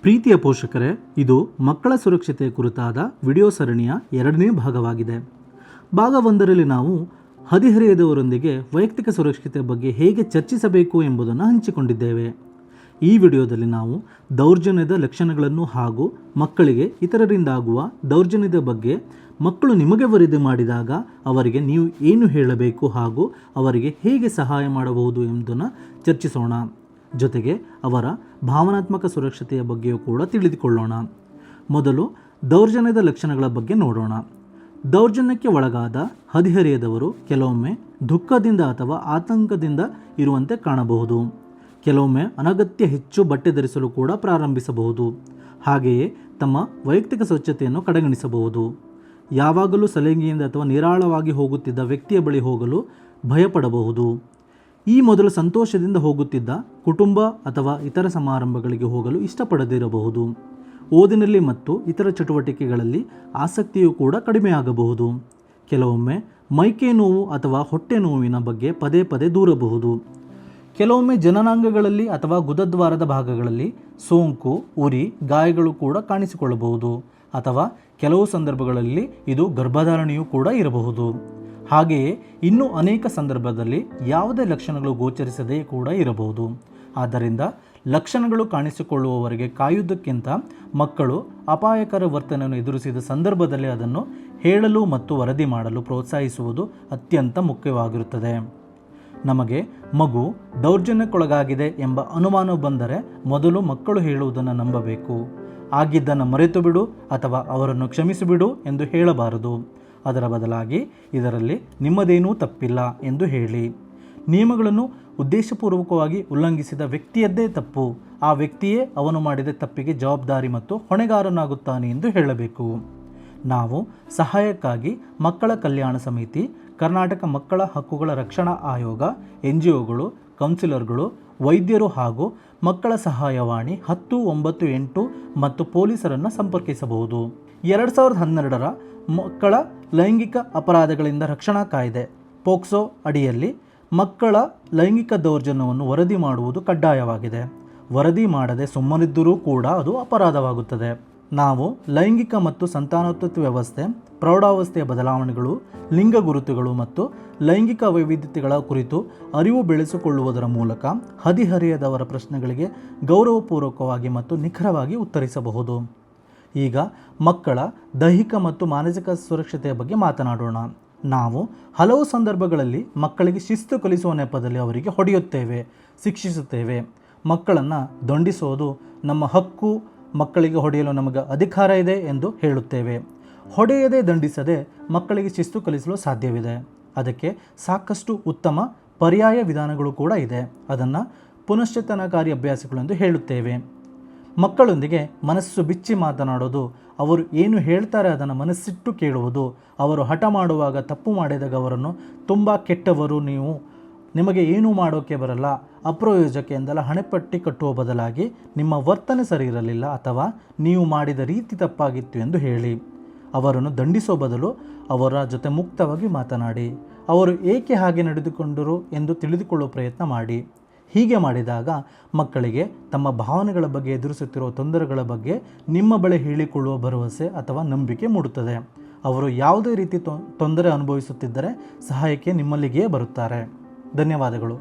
ಪ್ರೀತಿಯ ಪೋಷಕರೇ, ಇದು ಮಕ್ಕಳ ಸುರಕ್ಷತೆಯ ಕುರಿತಾದ ವಿಡಿಯೋ ಸರಣಿಯ 2ನೇ ಭಾಗವಾಗಿದೆ. ಭಾಗ 1ರಲ್ಲಿ ನಾವು ಹದಿಹರೆಯದವರೊಂದಿಗೆ ವೈಯಕ್ತಿಕ ಸುರಕ್ಷತೆಯ ಬಗ್ಗೆ ಹೇಗೆ ಚರ್ಚಿಸಬೇಕು ಎಂಬುದನ್ನು ಹಂಚಿಕೊಂಡಿದ್ದೇವೆ. ಈ ವಿಡಿಯೋದಲ್ಲಿ ನಾವು ದೌರ್ಜನ್ಯದ ಲಕ್ಷಣಗಳನ್ನು ಹಾಗೂ ಮಕ್ಕಳಿಗೆ ಇತರರಿಂದಾಗುವ ದೌರ್ಜನ್ಯದ ಬಗ್ಗೆ ಮಕ್ಕಳು ನಿಮಗೆ ವರದಿ ಮಾಡಿದಾಗ ಅವರಿಗೆ ನೀವು ಏನು ಹೇಳಬೇಕು ಹಾಗೂ ಅವರಿಗೆ ಹೇಗೆ ಸಹಾಯ ಮಾಡಬಹುದು ಎಂಬುದನ್ನು ಚರ್ಚಿಸೋಣ. ಜೊತೆಗೆ ಅವರ ಭಾವನಾತ್ಮಕ ಸುರಕ್ಷತೆಯ ಬಗ್ಗೆಯೂ ಕೂಡ ತಿಳಿದುಕೊಳ್ಳೋಣ. ಮೊದಲು ದೌರ್ಜನ್ಯದ ಲಕ್ಷಣಗಳ ಬಗ್ಗೆ ನೋಡೋಣ. ದೌರ್ಜನ್ಯಕ್ಕೆ ಒಳಗಾದ ಹದಿಹರೆಯದವರು ಕೆಲವೊಮ್ಮೆ ದುಃಖದಿಂದ ಅಥವಾ ಆತಂಕದಿಂದ ಇರುವಂತೆ ಕಾಣಬಹುದು. ಕೆಲವೊಮ್ಮೆ ಅನಗತ್ಯ ಹೆಚ್ಚು ಬಟ್ಟೆ ಧರಿಸಲು ಕೂಡ ಪ್ರಾರಂಭಿಸಬಹುದು. ಹಾಗೆಯೇ ತಮ್ಮ ವೈಯಕ್ತಿಕ ಸ್ವಚ್ಛತೆಯನ್ನು ಕಡೆಗಣಿಸಬಹುದು. ಯಾವಾಗಲೂ ಸಲಿಗೆಯಿಂದ ಅಥವಾ ನಿರಾಳವಾಗಿ ಹೋಗುತ್ತಿದ್ದ ವ್ಯಕ್ತಿಯ ಬಳಿ ಹೋಗಲು ಭಯಪಡಬಹುದು. ಈ ಮೊದಲು ಸಂತೋಷದಿಂದ ಹೋಗುತ್ತಿದ್ದ ಕುಟುಂಬ ಅಥವಾ ಇತರ ಸಮಾರಂಭಗಳಿಗೆ ಹೋಗಲು ಇಷ್ಟಪಡದಿರಬಹುದು. ಓದಿನಲ್ಲಿ ಮತ್ತು ಇತರ ಚಟುವಟಿಕೆಗಳಲ್ಲಿ ಆಸಕ್ತಿಯೂ ಕೂಡ ಕಡಿಮೆಯಾಗಬಹುದು. ಕೆಲವೊಮ್ಮೆ ಮೈಕೈ ನೋವು ಅಥವಾ ಹೊಟ್ಟೆ ನೋವಿನ ಬಗ್ಗೆ ಪದೇ ಪದೇ ದೂರಬಹುದು. ಕೆಲವೊಮ್ಮೆ ಜನನಾಂಗಗಳಲ್ಲಿ ಅಥವಾ ಗುದದ್ವಾರದ ಭಾಗಗಳಲ್ಲಿ ಸೋಂಕು, ಉರಿ, ಗಾಯಗಳು ಕೂಡ ಕಾಣಿಸಿಕೊಳ್ಳಬಹುದು. ಅಥವಾ ಕೆಲವು ಸಂದರ್ಭಗಳಲ್ಲಿ ಇದು ಗರ್ಭಧಾರಣೆಯೂ ಕೂಡ ಇರಬಹುದು. ಹಾಗೆಯೇ ಇನ್ನೂ ಅನೇಕ ಸಂದರ್ಭದಲ್ಲಿ ಯಾವುದೇ ಲಕ್ಷಣಗಳು ಗೋಚರಿಸದೇ ಕೂಡ ಇರಬಹುದು. ಆದ್ದರಿಂದ ಲಕ್ಷಣಗಳು ಕಾಣಿಸಿಕೊಳ್ಳುವವರೆಗೆ ಕಾಯುವುದಕ್ಕಿಂತ ಮಕ್ಕಳು ಅಪಾಯಕರ ವರ್ತನೆಯನ್ನು ಎದುರಿಸಿದ ಸಂದರ್ಭದಲ್ಲಿ ಅದನ್ನು ಹೇಳಲು ಮತ್ತು ವರದಿ ಮಾಡಲು ಪ್ರೋತ್ಸಾಹಿಸುವುದು ಅತ್ಯಂತ ಮುಖ್ಯವಾಗಿರುತ್ತದೆ. ನಮಗೆ ಮಗು ದೌರ್ಜನ್ಯಕ್ಕೊಳಗಾಗಿದೆ ಎಂಬ ಅನುಮಾನ ಬಂದರೆ ಮೊದಲು ಮಕ್ಕಳು ಹೇಳುವುದನ್ನು ನಂಬಬೇಕು. ಆಗಿದ್ದನ್ನು ಮರೆತು ಬಿಡು ಅಥವಾ ಅವರನ್ನು ಕ್ಷಮಿಸಿಬಿಡು ಎಂದು ಹೇಳಬಾರದು. ಅದರ ಬದಲಾಗಿ ಇದರಲ್ಲಿ ನಿಮ್ಮದೇನೂ ತಪ್ಪಿಲ್ಲ ಎಂದು ಹೇಳಿ. ನಿಯಮಗಳನ್ನು ಉದ್ದೇಶಪೂರ್ವಕವಾಗಿ ಉಲ್ಲಂಘಿಸಿದ ವ್ಯಕ್ತಿಯದ್ದೇ ತಪ್ಪು. ಆ ವ್ಯಕ್ತಿಯೇ ಅವನು ಮಾಡಿದ ತಪ್ಪಿಗೆ ಜವಾಬ್ದಾರಿ ಮತ್ತು ಹೊಣೆಗಾರನಾಗುತ್ತಾನೆ ಎಂದು ಹೇಳಬೇಕು. ನಾವು ಸಹಾಯಕ್ಕಾಗಿ ಮಕ್ಕಳ ಕಲ್ಯಾಣ ಸಮಿತಿ, ಕರ್ನಾಟಕ ಮಕ್ಕಳ ಹಕ್ಕುಗಳ ರಕ್ಷಣಾ ಆಯೋಗ, NGOಗಳು, ಕೌನ್ಸಿಲರ್ಗಳು, ವೈದ್ಯರು ಹಾಗೂ ಮಕ್ಕಳ ಸಹಾಯವಾಣಿ 1098 ಮತ್ತು ಪೊಲೀಸರನ್ನು ಸಂಪರ್ಕಿಸಬಹುದು. 2012ರ ಮಕ್ಕಳ ಲೈಂಗಿಕ ಅಪರಾಧಗಳಿಂದ ರಕ್ಷಣಾ ಕಾಯ್ದೆ ಪೋಕ್ಸೋ ಅಡಿಯಲ್ಲಿ ಮಕ್ಕಳ ಲೈಂಗಿಕ ದೌರ್ಜನ್ಯವನ್ನು ವರದಿ ಮಾಡುವುದು ಕಡ್ಡಾಯವಾಗಿದೆ. ವರದಿ ಮಾಡದೆ ಸುಮ್ಮನಿದ್ದರೂ ಕೂಡ ಅದು ಅಪರಾಧವಾಗುತ್ತದೆ. ನಾವು ಲೈಂಗಿಕ ಮತ್ತು ಸಂತಾನೋತ್ಪತ್ತಿ ವ್ಯವಸ್ಥೆ, ಪ್ರೌಢಾವಸ್ಥೆಯ ಬದಲಾವಣೆಗಳು, ಲಿಂಗ ಗುರುತುಗಳು ಮತ್ತು ಲೈಂಗಿಕ ವೈವಿಧ್ಯತೆಗಳ ಕುರಿತು ಅರಿವು ಬೆಳೆಸಿಕೊಳ್ಳುವುದರ ಮೂಲಕ ಹದಿಹರೆಯದವರ ಪ್ರಶ್ನೆಗಳಿಗೆ ಗೌರವಪೂರ್ವಕವಾಗಿ ಮತ್ತು ನಿಖರವಾಗಿ ಉತ್ತರಿಸಬಹುದು. ಈಗ ಮಕ್ಕಳ ದೈಹಿಕ ಮತ್ತು ಮಾನಸಿಕ ಸುರಕ್ಷತೆಯ ಬಗ್ಗೆ ಮಾತನಾಡೋಣ. ನಾವು ಹಲವು ಸಂದರ್ಭಗಳಲ್ಲಿ ಮಕ್ಕಳಿಗೆ ಶಿಸ್ತು ಕಲಿಸುವ ನೆಪದಲ್ಲಿ ಅವರಿಗೆ ಹೊಡೆಯುತ್ತೇವೆ, ಶಿಕ್ಷಿಸುತ್ತೇವೆ. ಮಕ್ಕಳನ್ನು ದಂಡಿಸೋದು ನಮ್ಮ ಹಕ್ಕು, ಮಕ್ಕಳಿಗೆ ಹೊಡೆಯಲು ನಮಗೆ ಅಧಿಕಾರ ಇದೆ ಎಂದು ಹೇಳುತ್ತೇವೆ. ಹೊಡೆಯದೆ ದಂಡಿಸದೆ ಮಕ್ಕಳಿಗೆ ಶಿಸ್ತು ಕಲಿಸಲು ಸಾಧ್ಯವಿದೆ. ಅದಕ್ಕೆ ಸಾಕಷ್ಟು ಉತ್ತಮ ಪರ್ಯಾಯ ವಿಧಾನಗಳು ಕೂಡ ಇದೆ. ಅದನ್ನು ಪುನಶ್ಚೇತನಕಾರಿ ಅಭ್ಯಾಸಗಳೆಂದು ಹೇಳುತ್ತೇವೆ. ಮಕ್ಕಳೊಂದಿಗೆ ಮನಸ್ಸು ಬಿಚ್ಚಿ ಮಾತನಾಡೋದು, ಅವರು ಏನು ಹೇಳ್ತಾರೆ ಅದನ್ನು ಮನಸ್ಸಿಟ್ಟು ಕೇಳುವುದು, ಅವರು ಹಠ ಮಾಡುವಾಗ ತಪ್ಪು ಮಾಡಿದಾಗ ಅವರನ್ನು ತುಂಬ ಕೆಟ್ಟವರು, ನಿಮಗೆ ಏನೂ ಮಾಡೋಕ್ಕೆ ಬರಲ್ಲ, ಅಪ್ರಯೋಜಕ ಎಂದೆಲ್ಲ ಹಣೆಪಟ್ಟಿ ಕಟ್ಟುವ ಬದಲಾಗಿ ನಿಮ್ಮ ವರ್ತನೆ ಸರಿ ಇರಲಿಲ್ಲ ಅಥವಾ ನೀವು ಮಾಡಿದ ರೀತಿ ತಪ್ಪಾಗಿತ್ತು ಎಂದು ಹೇಳಿ. ಅವರನ್ನು ದಂಡಿಸೋ ಬದಲು ಅವರ ಜೊತೆ ಮುಕ್ತವಾಗಿ ಮಾತನಾಡಿ. ಅವರು ಏಕೆ ಹಾಗೆ ನಡೆದುಕೊಂಡರು ಎಂದು ತಿಳಿದುಕೊಳ್ಳುವ ಪ್ರಯತ್ನ ಮಾಡಿ. ಹೀಗೆ ಮಾಡಿದಾಗ ಮಕ್ಕಳಿಗೆ ತಮ್ಮ ಭಾವನೆಗಳ ಬಗ್ಗೆ, ಎದುರಿಸುತ್ತಿರುವ ತೊಂದರೆಗಳ ಬಗ್ಗೆ ನಿಮ್ಮ ಬಳಿ ಹೇಳಿಕೊಳ್ಳುವ ಭರವಸೆ ಅಥವಾ ನಂಬಿಕೆ ಮೂಡುತ್ತದೆ. ಅವರು ಯಾವುದೇ ರೀತಿ ತೊಂದರೆ ಅನುಭವಿಸುತ್ತಿದ್ದರೆ ಸಹಾಯಕ್ಕೆ ನಿಮ್ಮಲ್ಲಿಗೆ ಬರುತ್ತಾರೆ. ಧನ್ಯವಾದಗಳು.